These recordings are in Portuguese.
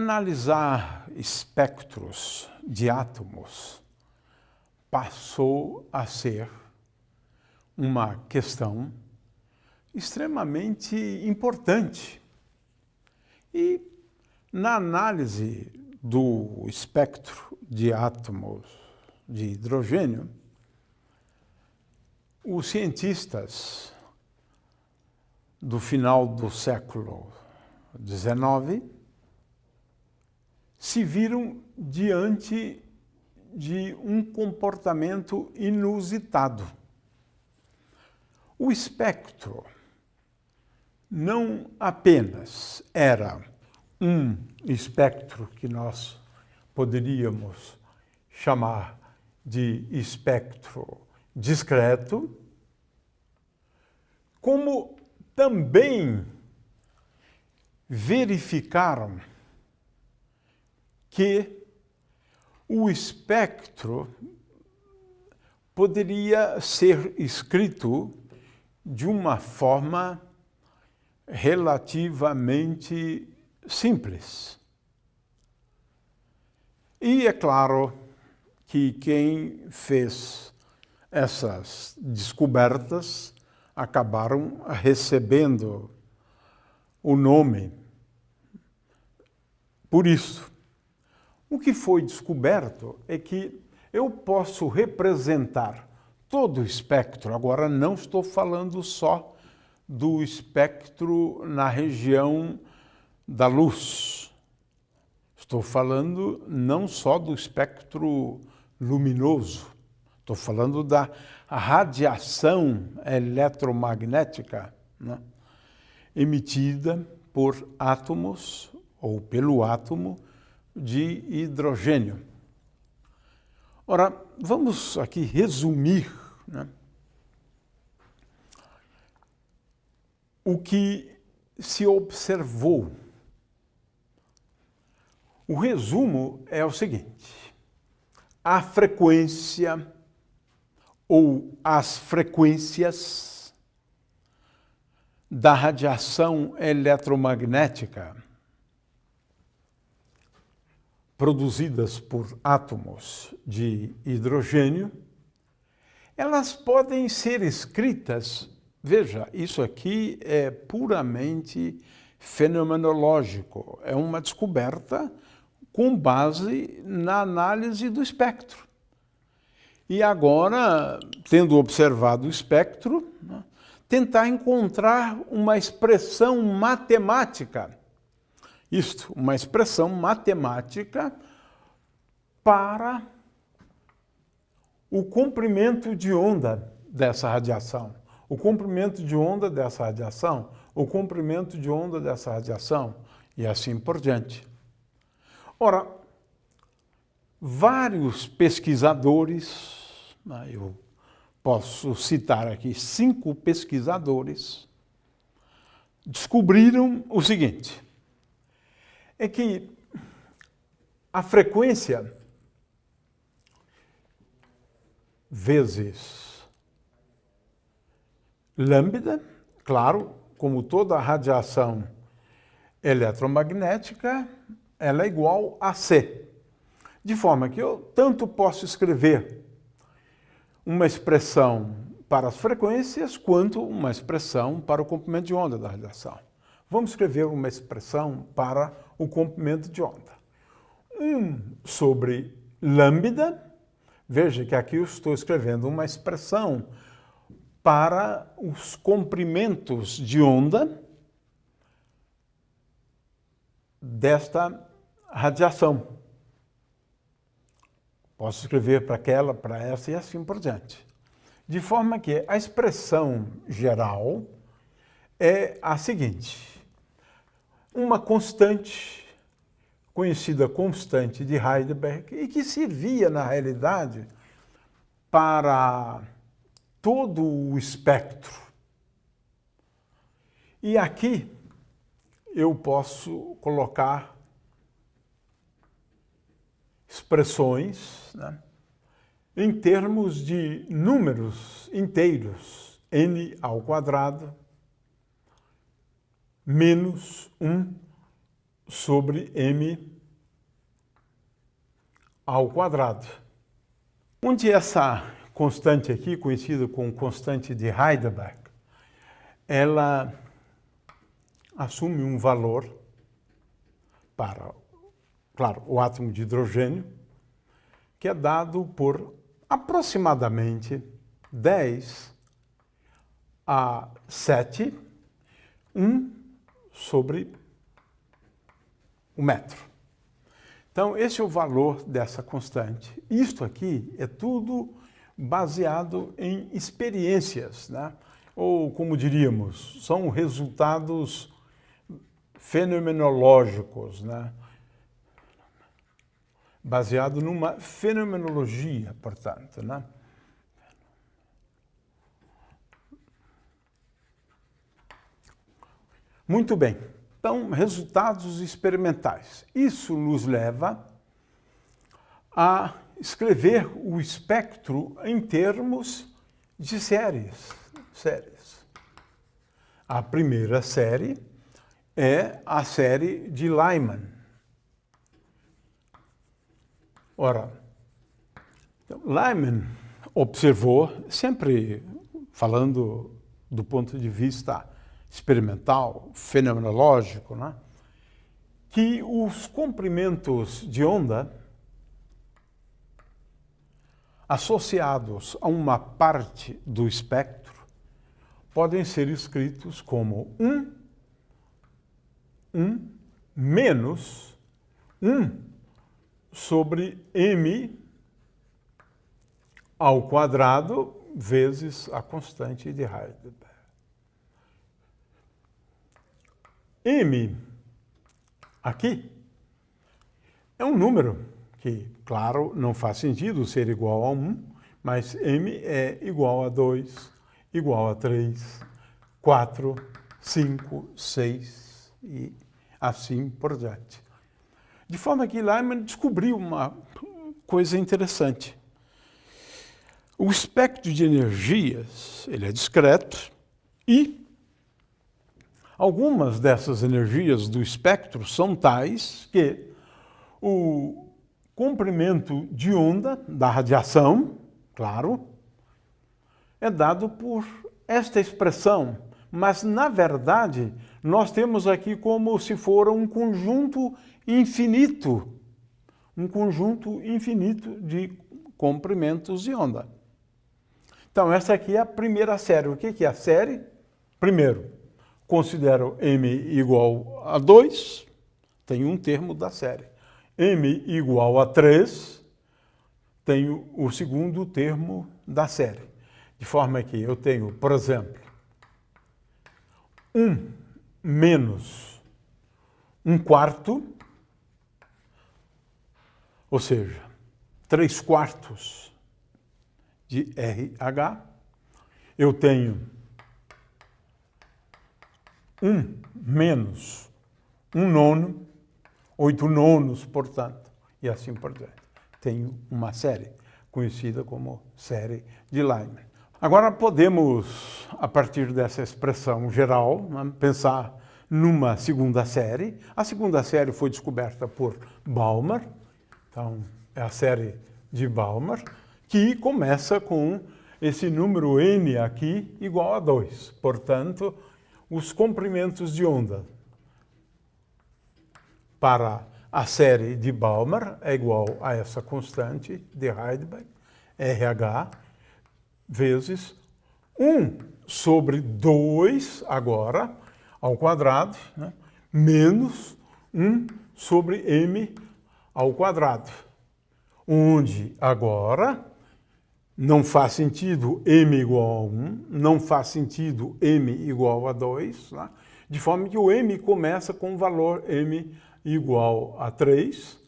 Analisar espectros de átomos passou a ser uma questão extremamente importante. E na análise do espectro de átomos de hidrogênio, os cientistas do final do século XIX se viram diante de um comportamento inusitado. O espectro não apenas era um espectro que nós poderíamos chamar de espectro discreto, como também verificaram que o espectro poderia ser escrito de uma forma relativamente simples. E é claro que quem fez essas descobertas acabaram recebendo o nome por isso. O que foi descoberto é que eu posso representar todo o espectro. Agora, não estou falando só do espectro na região da luz. Estou falando não só do espectro luminoso. Estou falando da radiação eletromagnética, né, emitida por átomos ou pelo átomo de hidrogênio. Ora, vamos aqui resumir, né, o que se observou. O resumo é o seguinte: a frequência ou as frequências da radiação eletromagnética produzidas por átomos de hidrogênio, elas podem ser escritas, veja, isso aqui é puramente fenomenológico, é uma descoberta com base na análise do espectro. E agora, tendo observado o espectro, né, tentar encontrar uma expressão matemática, uma expressão matemática para o comprimento de onda dessa radiação, o comprimento de onda dessa radiação, o comprimento de onda dessa radiação e assim por diante. Ora, vários pesquisadores, eu posso citar aqui 5 pesquisadores, descobriram o seguinte: é que a frequência vezes lambda, claro, como toda radiação eletromagnética, ela é igual a C. De forma que eu tanto posso escrever uma expressão para as frequências quanto uma expressão para o comprimento de onda da radiação. Vamos escrever uma expressão para o comprimento de onda. 1 sobre lambda, veja que aqui eu estou escrevendo uma expressão para os comprimentos de onda desta radiação. Posso escrever para aquela, para essa e assim por diante. De forma que a expressão geral é a seguinte: uma constante, conhecida constante de Heisenberg, e que servia, na realidade, para todo o espectro. E aqui eu posso colocar expressões, né, em termos de números inteiros, n ao quadrado, menos 1 sobre m ao quadrado. Onde essa constante aqui, conhecida como constante de Heidelberg, ela assume um valor para, claro, o átomo de hidrogênio, que é dado por aproximadamente 10 a 7, 1 sobre o metro. Então, esse é o valor dessa constante. Isto aqui é tudo baseado em experiências, né? Ou, como diríamos, são resultados fenomenológicos, né? Baseado numa fenomenologia, portanto, né? Muito bem. Então, resultados experimentais. Isso nos leva a escrever o espectro em termos de séries. A primeira série é a série de Lyman. Ora, Lyman observou, sempre falando do ponto de vista experimental, fenomenológico, né, que os comprimentos de onda associados a uma parte do espectro podem ser escritos como 1 menos 1 sobre m ao quadrado vezes a constante de Heidelberg. M aqui é um número que, claro, não faz sentido ser igual a 1, mas m é igual a 2, igual a 3, 4, 5, 6 e assim por diante. De forma que Lyman descobriu uma coisa interessante. O espectro de energias, ele é discreto e algumas dessas energias do espectro são tais que o comprimento de onda da radiação, claro, é dado por esta expressão, mas, na verdade, nós temos aqui como se for um conjunto infinito de comprimentos de onda. Então, essa aqui é a primeira série. O que é a série? Primeiro, considero m igual a 2, tem um termo da série. m igual a 3, tenho o segundo termo da série. De forma que eu tenho, por exemplo, 1 menos 1/4, ou seja, 3/4 de RH. Eu tenho 1 menos 1/9, 8/9, portanto, e assim por diante. Tenho uma série conhecida como série de Lyman. Agora podemos, a partir dessa expressão geral, pensar numa segunda série. A segunda série foi descoberta por Balmer, então é a série de Balmer, que começa com esse número n aqui igual a 2. Portanto, os comprimentos de onda para a série de Balmer é igual a essa constante de Heidelberg, RH, vezes 1 sobre 2, agora, ao quadrado, né, menos 1 sobre m ao quadrado, onde agora não faz sentido m igual a 1, não faz sentido m igual a 2, né, de forma que o m começa com o valor m igual a 3,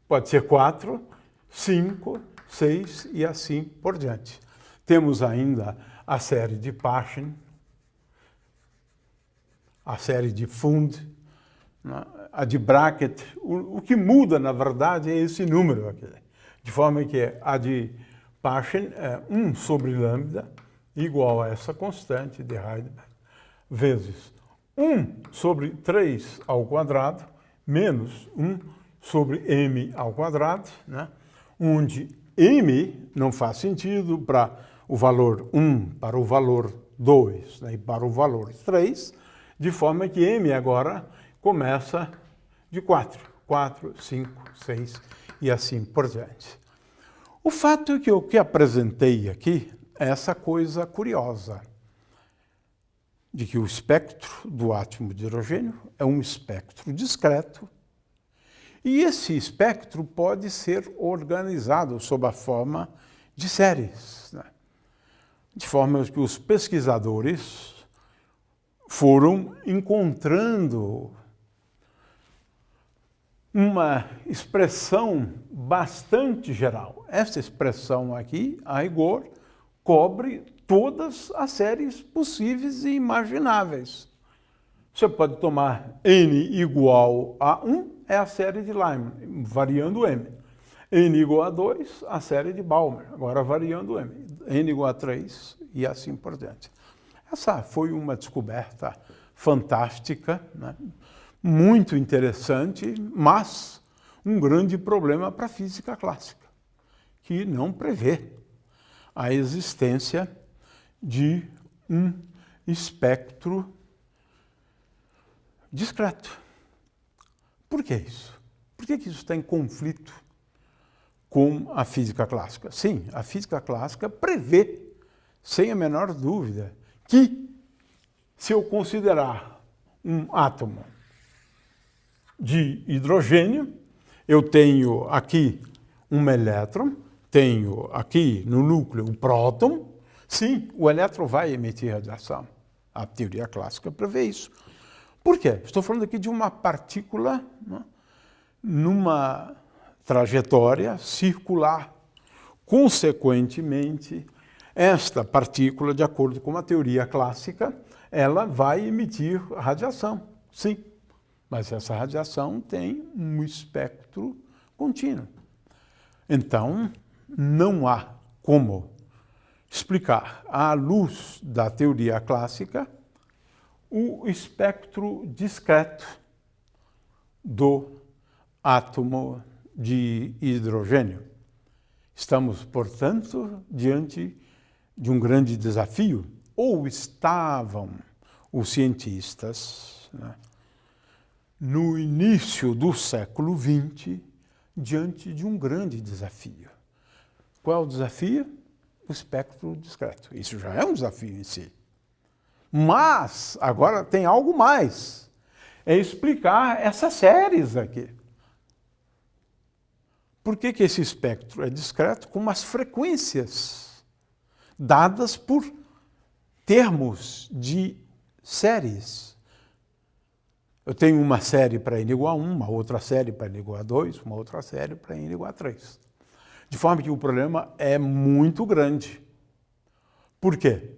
pode ser 4, 5, 6 e assim por diante. Temos ainda a série de Paschen, a série de Pfund, né? A de Brackett. O que muda, na verdade, é esse número aqui. De forma que a de Paschen é 1 sobre lambda igual a essa constante de Heidelberg, vezes 1 sobre 3 ao quadrado, menos 1 sobre m ao quadrado, né? Onde m não faz sentido para o valor 1, para o valor 2, né? E para o valor 3, de forma que m agora começa de 4, 5, 6 e assim por diante. O fato é que o que apresentei aqui é essa coisa curiosa, de que o espectro do átomo de hidrogênio é um espectro discreto, e esse espectro pode ser organizado sob a forma de séries, né? De forma que os pesquisadores foram encontrando uma expressão bastante geral. Essa expressão aqui, a rigor, cobre todas as séries possíveis e imagináveis. Você pode tomar n igual a 1, é a série de Lyman, variando m. N igual a 2, a série de Balmer, agora variando m. N igual a 3 e assim por diante. Essa foi uma descoberta fantástica, né? Muito interessante, mas um grande problema para a física clássica, que não prevê a existência de um espectro discreto. Por que isso? Por que isso está em conflito com a física clássica? Sim, a física clássica prevê, sem a menor dúvida, que se eu considerar um átomo de hidrogênio, eu tenho aqui um elétron, tenho aqui no núcleo um próton, sim, o elétron vai emitir radiação. A teoria clássica prevê isso. Por quê? Estou falando aqui de uma partícula, né, numa trajetória circular. Consequentemente, esta partícula, de acordo com a teoria clássica, ela vai emitir radiação, sim. Mas essa radiação tem um espectro contínuo. Então, não há como explicar, à luz da teoria clássica, o espectro discreto do átomo de hidrogênio. Estamos, portanto, diante de um grande desafio, ou estavam os cientistas, né, no início do século XX, diante de um grande desafio. Qual é o desafio? O espectro discreto. Isso já é um desafio em si. Mas, agora tem algo mais. É explicar essas séries aqui. Por que esse espectro é discreto? Com umas frequências dadas por termos de séries. Eu tenho uma série para n igual a 1, uma outra série para n igual a 2, uma outra série para n igual a 3. De forma que o problema é muito grande. Por quê?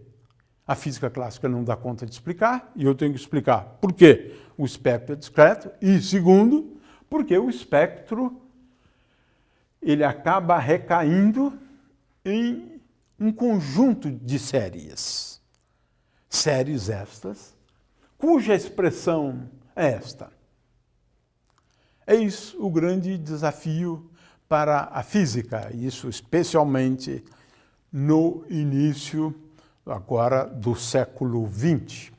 A física clássica não dá conta de explicar, e eu tenho que explicar por que o espectro é discreto, e segundo, porque o espectro ele acaba recaindo em um conjunto de séries. Séries estas, cuja expressão é esta. É isso o grande desafio para a física, isso especialmente no início agora do século XX.